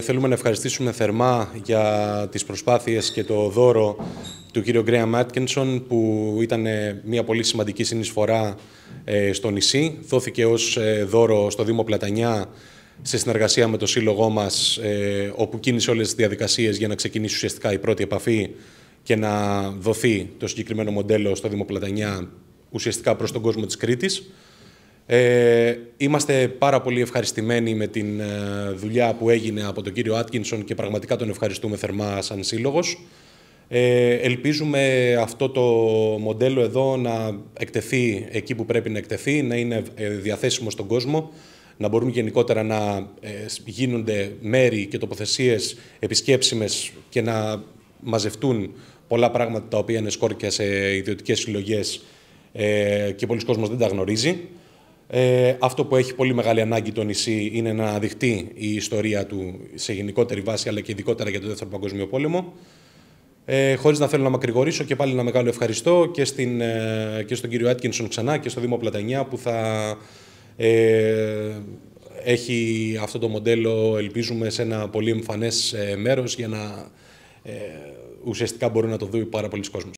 Θέλουμε να ευχαριστήσουμε θερμά για τις προσπάθειες και το δώρο του κ. Γκρέαμ Άτκινσον, που ήταν μια πολύ σημαντική συνεισφορά στο νησί. Δόθηκε ως δώρο στο Δήμο Πλατανιά σε συνεργασία με το σύλλογό μας, όπου κίνησε όλες τις διαδικασίες για να ξεκινήσει ουσιαστικά η πρώτη επαφή και να δοθεί το συγκεκριμένο μοντέλο στο Δήμο Πλατανιά ουσιαστικά προς τον κόσμο της Κρήτης. Είμαστε πάρα πολύ ευχαριστημένοι με την δουλειά που έγινε από τον κύριο Άτκινσον και πραγματικά τον ευχαριστούμε θερμά σαν σύλλογος. Ελπίζουμε αυτό το μοντέλο εδώ να εκτεθεί εκεί που πρέπει να εκτεθεί, να είναι διαθέσιμο στον κόσμο, να μπορούν γενικότερα να γίνονται μέρη και τοποθεσίες επισκέψιμες και να μαζευτούν πολλά πράγματα τα οποία είναι σκόρπια σε ιδιωτικές συλλογές και πολλοί κόσμος δεν τα γνωρίζει. Αυτό που έχει πολύ μεγάλη ανάγκη το νησί είναι να αναδειχτεί η ιστορία του σε γενικότερη βάση, αλλά και ειδικότερα για τον Δεύτερο Παγκόσμιο Πόλεμο. Χωρίς να θέλω να μακρηγορήσω, και πάλι ένα μεγάλο ευχαριστώ και στον κύριο Άτκινσον ξανά και στο Δήμο Πλατανιά, που θα έχει αυτό το μοντέλο, ελπίζουμε, σε ένα πολύ εμφανές μέρος, για να ουσιαστικά μπορεί να το δει πάρα πολλοί κόσμος.